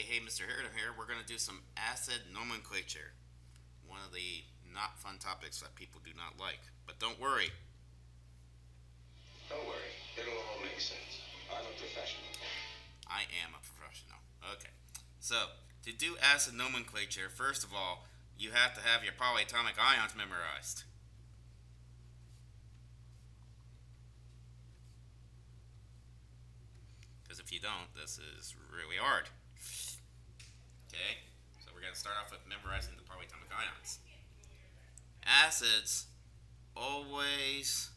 Hey, Mr. Harridan here. We're going to do some acid nomenclature. One of the not fun topics that people do not like. But don't worry. Don't worry, it'll all make sense. I'm a professional. I am a professional. Okay. So, to do acid nomenclature, first of all, you have to have your polyatomic ions memorized. Because if you don't, this is really hard. Okay? So, we're going to start off with memorizing the polyatomic ions. Acids always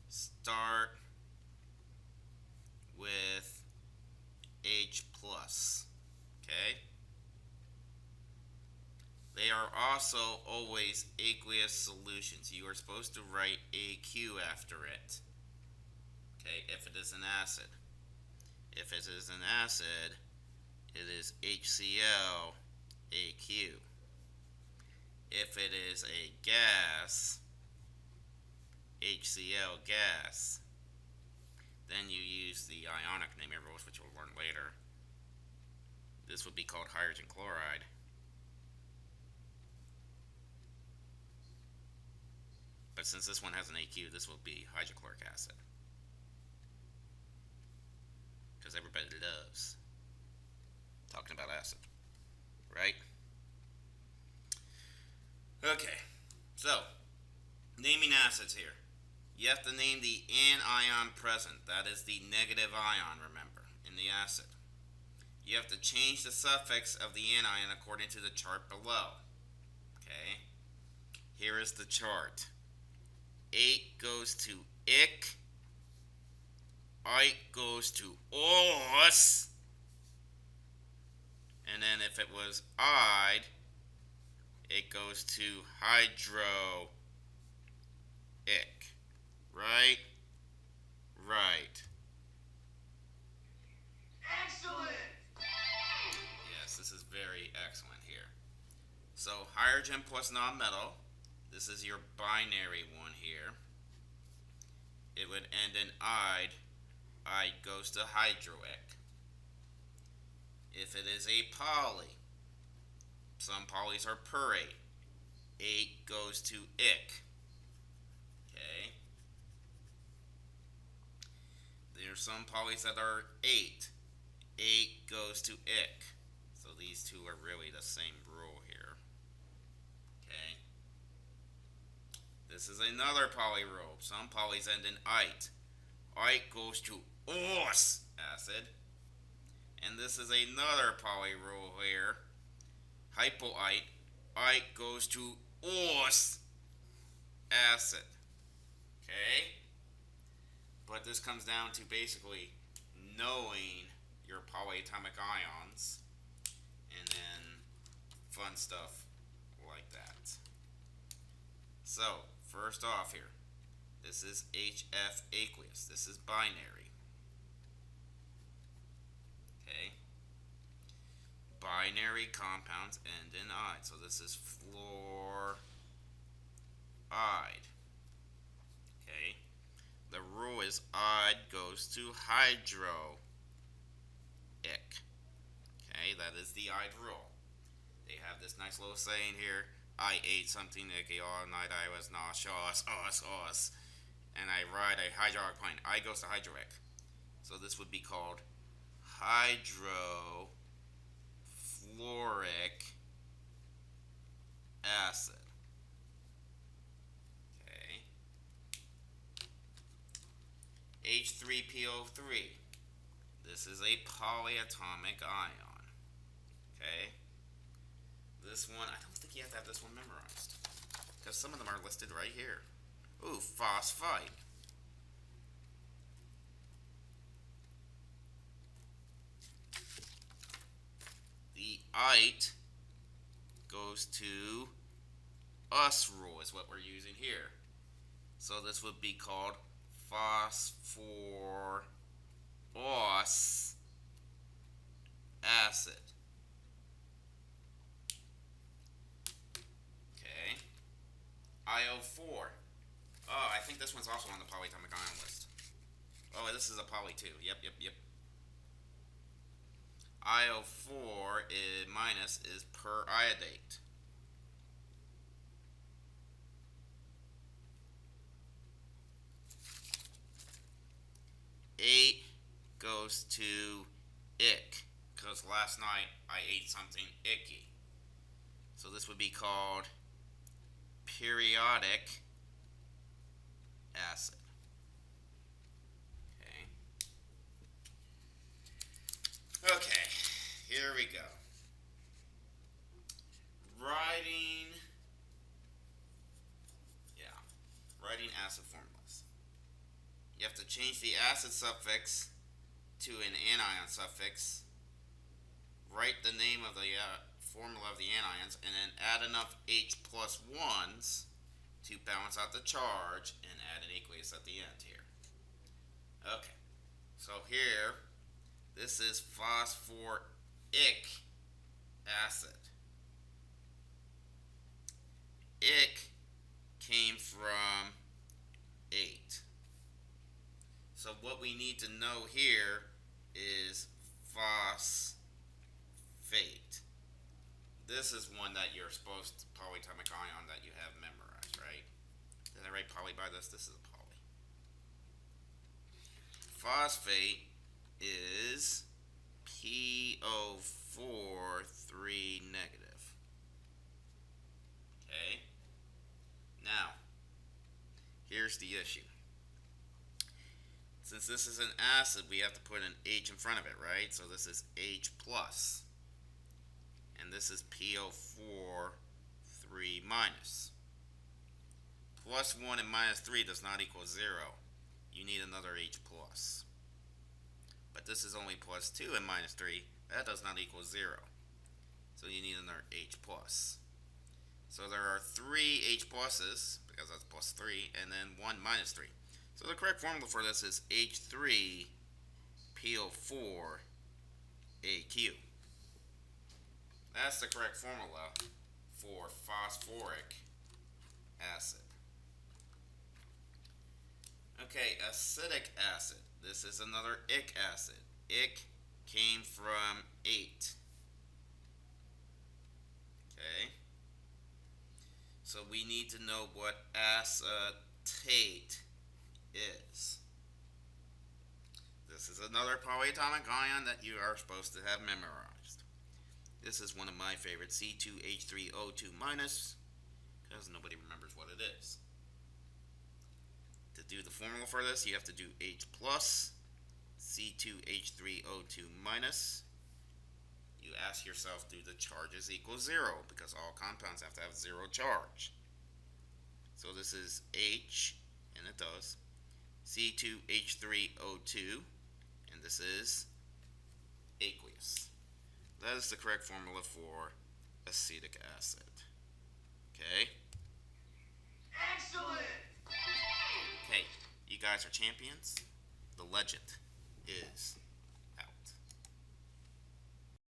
start with H plus. Okay? They are also always aqueous solutions. You are supposed to write AQ after it. Okay, if it is an acid. If it is an acid, it is HCl AQ. If it is a gas, HCl gas. Then you use the ionic naming rules, which we'll learn later. This would be called hydrogen chloride. But since this one has an AQ, this will be hydrochloric acid. Because everybody loves talking about acid, right? Okay, so naming acids here. You have to name the anion present. That is the negative ion, remember, in the acid. You have to change the suffix of the anion according to the chart below. Okay, here is the chart. 8 goes to ick. Ike goes to os. And then if it was ide, it goes to hydro ick. Right? Right. Excellent! Yes, this is very excellent here. So hydrogen plus nonmetal. This is your binary one here. It would end in ide. Ide goes to hydroic. If it is a poly, some polys are perate. 8 goes to ick. Okay. There are some polys that are 8. 8 goes to ick. So these two are really the same rule here. Okay. This is another poly rule. Some polys end in ite. Ite goes to os acid. And this is another poly rule here. Hypoite. Ite goes to os acid. Okay? But this comes down to basically knowing your polyatomic ions and then fun stuff like that. So, first off here, this is HF aqueous. This is binary. Okay? Binary compounds end in ide. So this is fluoride. Okay? The rule is ide goes to hydroic. Okay, that is the ide rule. They have this nice little saying here. I ate something icky all night. I was nauseous, and I ride a hydraulic plane. I goes to hydroic. So this would be called hydrofluoric acid. Okay. H3PO3. This is a polyatomic ion. Okay. This one, I don't think you have to have this one memorized. Because some of them are listed right here. Ooh, phosphite. The ite goes to us rule is what we're using here. So this would be called phosphorus acid. Okay. IO4. Oh, I think this one's also on the polyatomic ion list. Oh, this is a poly too. Yep. IO4 minus is periodate. 8 goes to ick, because last night I ate something icky. So this would be called periodic acid. Okay, here we go. Writing acid formulas. You have to change the acid suffix to an anion suffix, write the name of the formula of the anions, and then add enough H plus 1s to balance out the charge and add an aqueous at the end here. Okay, so here, this is phosphoric acid. Ick came from 8. So what we need to know here is phosphate. This is one that you're supposed to, polyatomic ion, that you have memorized, right? Did I write poly by this? This is a poly. Phosphate is PO4 3 negative. Okay? Now, here's the issue. Since this is an acid, we have to put an H in front of it, right? So this is H plus. And this is PO4 3 minus. Plus 1 and minus 3 does not equal 0. You need another H plus. But this is only plus 2 and minus 3. That does not equal 0. So you need another H plus. So there are 3 H pluses, because that's plus 3, and then 1 minus 3. So the correct formula for this is H3PO4AQ. That's the correct formula for phosphoric acid. Okay, acidic acid. This is another ick acid. Ick came from 8. Okay. So we need to know what acetate is. This is another polyatomic ion that you are supposed to have memorized. This is one of my favorites, C2H3O2 minus, because nobody remembers what it is. To do the formula for this, you have to do H plus, C2H3O2 minus. You ask yourself, do the charges equal 0? Because all compounds have to have 0 charge. So this is H, and it does, C2H3O2, and this is aqueous. That is the correct formula for acetic acid. Okay? Excellent! Hey, you guys are champions. The legend is